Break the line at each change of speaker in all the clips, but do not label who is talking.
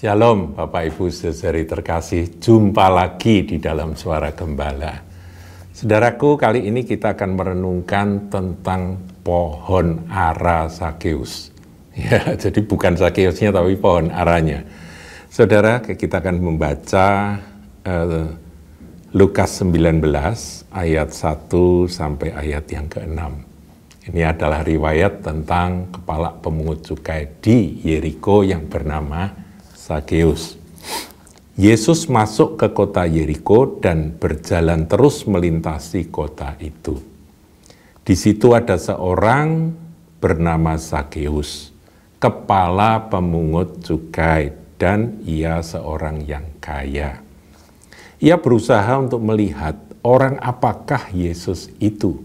Shalom Bapak Ibu saudari terkasih, jumpa lagi di dalam Suara Gembala. Saudaraku, kali ini kita akan merenungkan tentang pohon ara Zakeus. Ya, jadi bukan Zakeusnya tapi pohon aranya. Saudara, kita akan membaca Lukas 19 ayat 1 sampai ayat yang ke-6. Ini adalah riwayat tentang kepala pemungut cukai di Yeriko yang bernama Zakeus. Yesus masuk ke kota Yeriko dan berjalan terus melintasi kota itu. Di situ ada seorang bernama Zakeus, kepala pemungut cukai, dan ia seorang yang kaya. Ia berusaha untuk melihat orang apakah Yesus itu,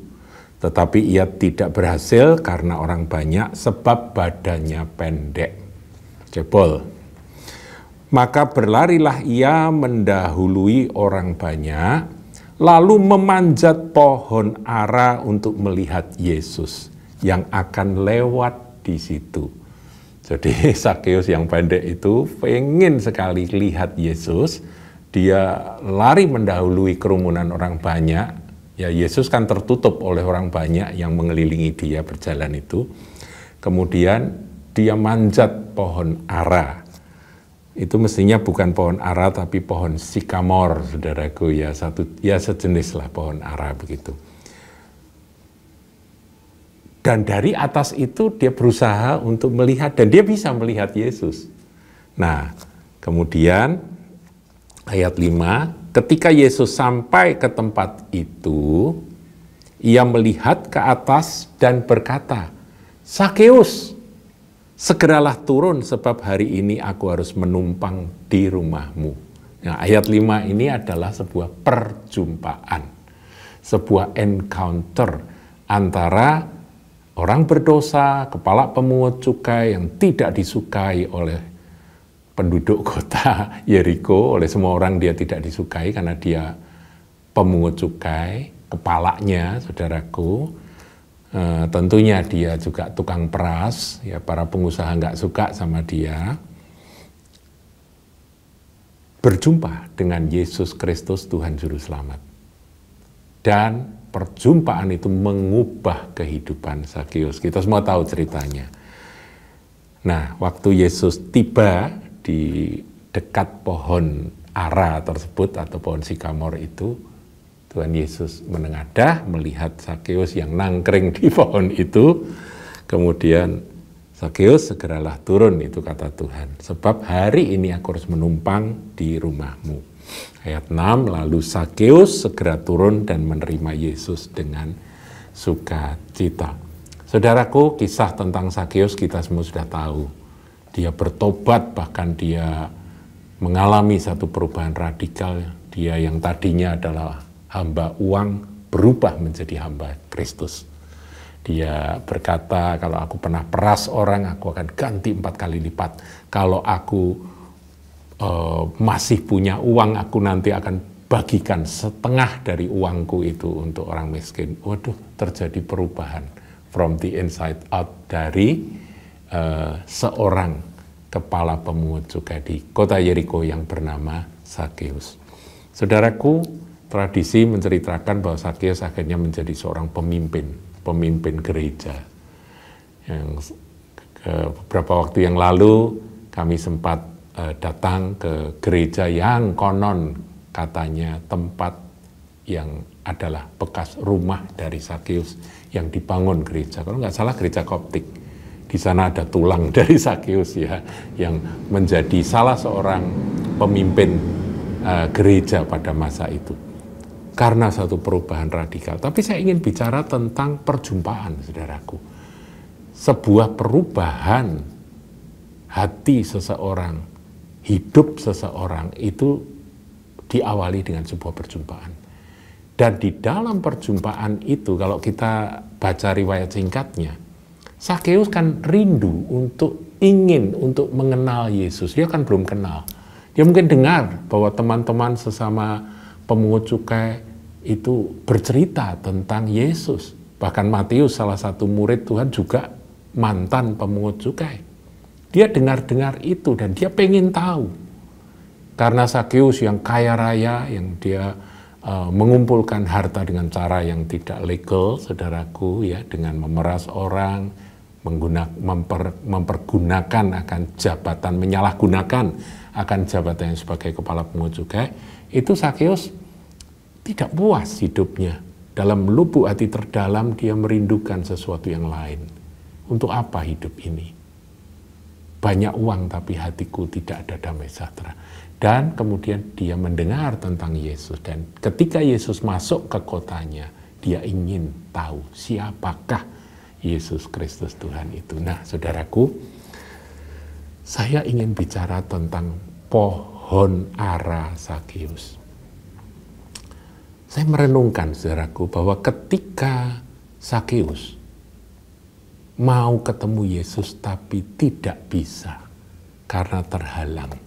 tetapi ia tidak berhasil karena orang banyak sebab badannya pendek. Jebol. Maka berlarilah ia mendahului orang banyak, lalu memanjat pohon ara untuk melihat Yesus yang akan lewat di situ. Jadi Zakeus yang pendek itu pengen sekali lihat Yesus, dia lari mendahului kerumunan orang banyak. Ya, Yesus kan tertutup oleh orang banyak yang mengelilingi dia berjalan itu. Kemudian dia manjat pohon ara. Itu mestinya bukan pohon ara tapi pohon sikamor, saudaraku, ya sejenis lah pohon ara begitu. Dan dari atas itu dia berusaha untuk melihat dan dia bisa melihat Yesus. Nah, kemudian ayat 5, ketika Yesus sampai ke tempat itu, ia melihat ke atas dan berkata, "Zakeus, segeralah turun sebab hari ini aku harus menumpang di rumahmu." Nah, ayat 5 ini adalah sebuah perjumpaan, sebuah encounter antara orang berdosa, kepala pemungut cukai yang tidak disukai oleh penduduk kota Yeriko, oleh semua orang dia tidak disukai karena dia pemungut cukai, kepalanya, saudaraku. Tentunya dia juga tukang peras, ya para pengusaha nggak suka sama dia. Berjumpa dengan Yesus Kristus Tuhan Juru Selamat. Dan perjumpaan itu mengubah kehidupan Zakeus. Kita semua tahu ceritanya. Nah, waktu Yesus tiba di dekat pohon ara tersebut atau pohon sikamor itu, Tuhan Yesus menengadah melihat Zakeus yang nangkring di pohon itu. Kemudian, "Zakeus, segeralah turun," itu kata Tuhan. "Sebab hari ini aku harus menumpang di rumahmu." Ayat 6, lalu Zakeus segera turun dan menerima Yesus dengan sukacita. Saudaraku, kisah tentang Zakeus kita semua sudah tahu. Dia bertobat, bahkan dia mengalami satu perubahan radikal. Dia yang tadinya adalah hamba uang berubah menjadi hamba Kristus. Dia berkata, "Kalau aku pernah peras orang, aku akan ganti 4 kali lipat. Kalau aku masih punya uang, aku nanti akan bagikan setengah dari uangku itu untuk orang miskin." Waduh, terjadi perubahan from the inside out dari seorang kepala pemungut cukai di kota Yeriko yang bernama Zakeus. Saudaraku, tradisi menceritakan bahwa Zakeus akhirnya menjadi seorang pemimpin gereja. Yang beberapa waktu yang lalu kami sempat datang ke gereja yang konon katanya tempat yang adalah bekas rumah dari Zakeus yang dibangun gereja. Kalau nggak salah gereja Koptik. Di sana ada tulang dari Zakeus ya, yang menjadi salah seorang pemimpin gereja pada masa itu. Karena satu perubahan radikal. Tapi saya ingin bicara tentang perjumpaan, saudaraku. Sebuah perubahan hati seseorang, hidup seseorang itu diawali dengan sebuah perjumpaan. Dan di dalam perjumpaan itu, kalau kita baca riwayat singkatnya, Zakeus kan rindu ingin untuk mengenal Yesus. Dia kan belum kenal. Dia mungkin dengar bahwa teman-teman sesama pemungut cukai itu bercerita tentang Yesus. Bahkan Matius, salah satu murid Tuhan, juga mantan pemungut cukai. Dia dengar-dengar itu dan dia pengen tahu. Karena Sakeus yang kaya raya, yang dia mengumpulkan harta dengan cara yang tidak legal, saudaraku, ya, dengan memeras orang, mempergunakan akan jabatan, menyalahgunakan akan jabatannya sebagai kepala pungut cukai, itu Sakeus tidak puas hidupnya. Dalam lubuk hati terdalam dia merindukan sesuatu yang lain. Untuk apa hidup ini? Banyak uang tapi hatiku tidak ada damai sejahtera. Dan kemudian dia mendengar tentang Yesus. Dan ketika Yesus masuk ke kotanya, dia ingin tahu siapakah Yesus Kristus Tuhan itu. Nah, saudaraku, saya ingin bicara tentang pohon ara Sakeus. Saya merenungkan, saudaraku, bahwa ketika Sakeus mau ketemu Yesus tapi tidak bisa karena terhalang.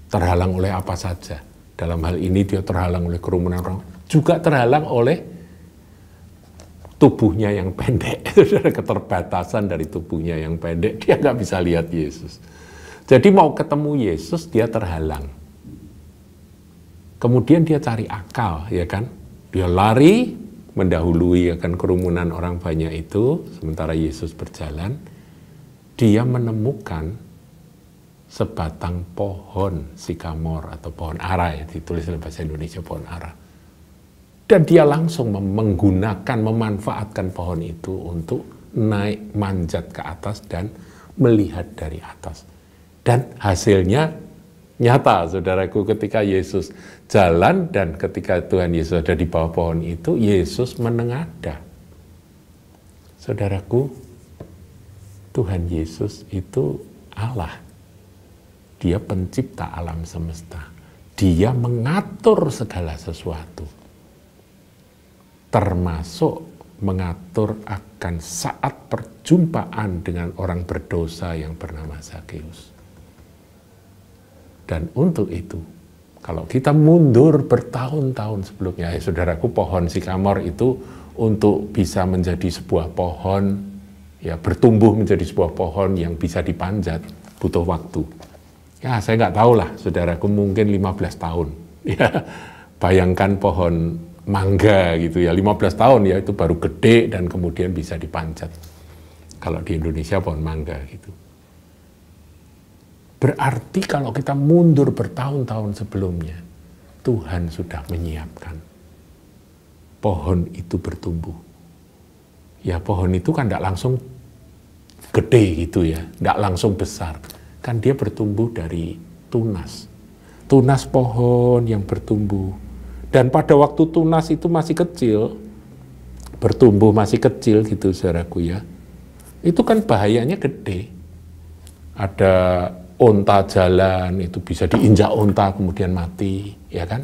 Terhalang oleh apa saja. Dalam hal ini dia terhalang oleh kerumunan orang, juga terhalang oleh tubuhnya yang pendek. Keterbatasan dari tubuhnya yang pendek, dia nggak bisa lihat Yesus. Jadi mau ketemu Yesus dia terhalang. Kemudian dia cari akal, ya kan? Dia lari mendahului akan kerumunan orang banyak itu, sementara Yesus berjalan. Dia menemukan sebatang pohon sikamor atau pohon ara, ya, ditulis dalam bahasa Indonesia pohon ara. Dan dia langsung memanfaatkan pohon itu untuk naik manjat ke atas dan melihat dari atas. Dan hasilnya nyata, saudaraku, ketika Yesus jalan dan ketika Tuhan Yesus ada di bawah pohon itu, Yesus menengadah. Saudaraku, Tuhan Yesus itu Allah. Dia pencipta alam semesta. Dia mengatur segala sesuatu. Termasuk mengatur akan saat perjumpaan dengan orang berdosa yang bernama Sakeus. Dan untuk itu, kalau kita mundur bertahun-tahun sebelumnya, ya saudaraku, pohon sikamor itu untuk bisa menjadi sebuah pohon, ya bertumbuh menjadi sebuah pohon yang bisa dipanjat, butuh waktu. Ya, saya nggak tahu lah, saudaraku, mungkin 15 tahun. Ya, bayangkan pohon mangga gitu ya, 15 tahun ya, itu baru gede dan kemudian bisa dipanjat. Kalau di Indonesia pohon mangga gitu. Berarti kalau kita mundur bertahun-tahun sebelumnya, Tuhan sudah menyiapkan pohon itu bertumbuh. Ya, pohon itu kan tidak langsung gede gitu ya, tidak langsung besar. Kan dia bertumbuh dari tunas. Tunas pohon yang bertumbuh. Dan pada waktu tunas itu masih kecil, bertumbuh masih kecil gitu, saudaraku ya. Itu kan bahayanya gede. Ada onta jalan, itu bisa diinjak onta kemudian mati, ya kan?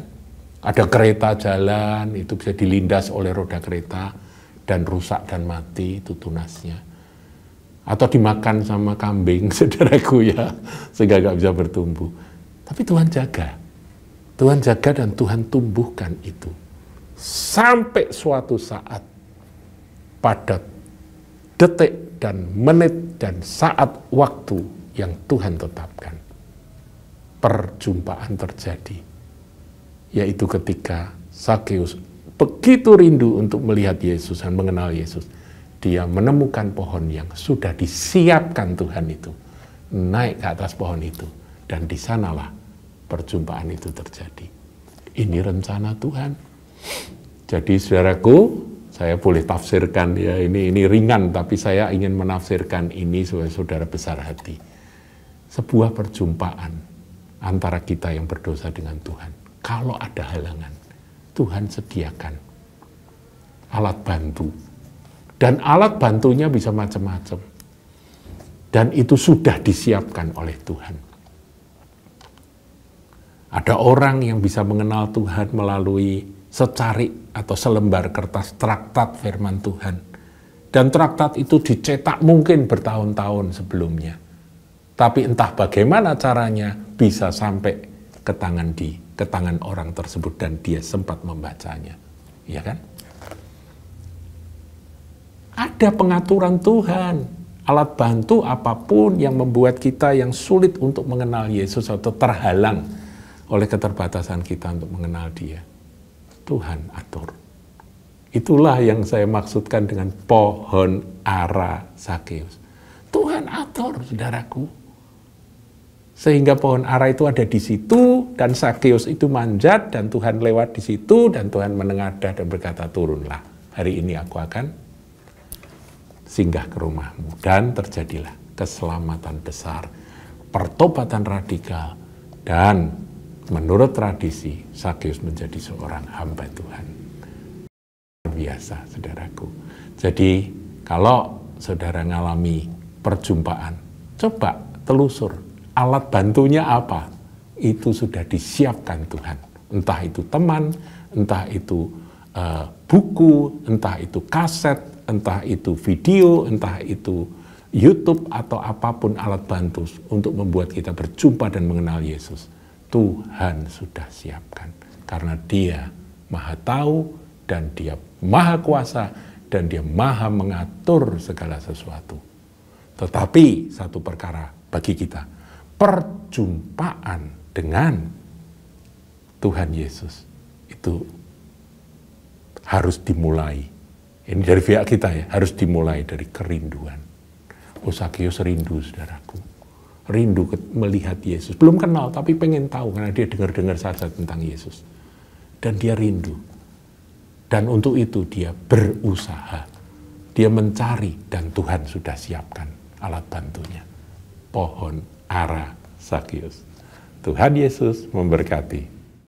Ada kereta jalan, itu bisa dilindas oleh roda kereta dan rusak dan mati, itu tunasnya. Atau dimakan sama kambing, saudaraku ya, sehingga nggak bisa bertumbuh. Tapi Tuhan jaga. Tuhan jaga dan Tuhan tumbuhkan itu. Sampai suatu saat, pada detik dan menit dan saat waktu yang Tuhan tetapkan, perjumpaan terjadi. Yaitu ketika Sakeus begitu rindu untuk melihat Yesus dan mengenal Yesus. Dia menemukan pohon yang sudah disiapkan Tuhan itu. Naik ke atas pohon itu. Dan di sanalah perjumpaan itu terjadi. Ini rencana Tuhan. Jadi saudaraku, saya boleh tafsirkan ya, ini ringan, tapi saya ingin menafsirkan ini sebagai saudara besar hati. Sebuah perjumpaan antara kita yang berdosa dengan Tuhan. Kalau ada halangan, Tuhan sediakan alat bantu. Dan alat bantunya bisa macam-macam. Dan itu sudah disiapkan oleh Tuhan. Ada orang yang bisa mengenal Tuhan melalui secarik atau selembar kertas traktat firman Tuhan. Dan traktat itu dicetak mungkin bertahun-tahun sebelumnya. Tapi entah bagaimana caranya bisa sampai ke tangan orang tersebut dan dia sempat membacanya. Ya kan? Ada pengaturan Tuhan, Alat bantu apapun yang membuat kita yang sulit untuk mengenal Yesus atau terhalang oleh keterbatasan kita untuk mengenal Dia, Tuhan atur. Itulah yang saya maksudkan dengan pohon ara Sakeus. Tuhan atur, saudaraku. Sehingga pohon ara itu ada di situ, dan Sakeus itu manjat, dan Tuhan lewat di situ, dan Tuhan menengadah dan berkata, turunlah. Hari ini aku akan singgah ke rumahmu. Dan terjadilah keselamatan besar, pertobatan radikal, dan menurut tradisi, Sakeus menjadi seorang hamba Tuhan. Luar biasa, saudaraku. Jadi, kalau saudara ngalami perjumpaan, coba telusur, alat bantunya apa? Itu sudah disiapkan Tuhan. Entah itu teman, entah itu buku, entah itu kaset, entah itu video, entah itu YouTube, atau apapun alat bantu untuk membuat kita berjumpa dan mengenal Yesus. Tuhan sudah siapkan. Karena Dia Maha Tahu, dan Dia Maha Kuasa, dan Dia Maha mengatur segala sesuatu. Tetapi satu perkara bagi kita, perjumpaan dengan Tuhan Yesus itu harus dimulai. Ini dari pihak kita ya, harus dimulai dari kerinduan. Sakeus rindu, saudaraku. Rindu melihat Yesus. Belum kenal, tapi pengen tahu, karena dia dengar-dengar saja tentang Yesus. Dan dia rindu. Dan untuk itu dia berusaha. Dia mencari, dan Tuhan sudah siapkan alat bantunya. Pohon ara Sakeus. Tuhan Yesus memberkati.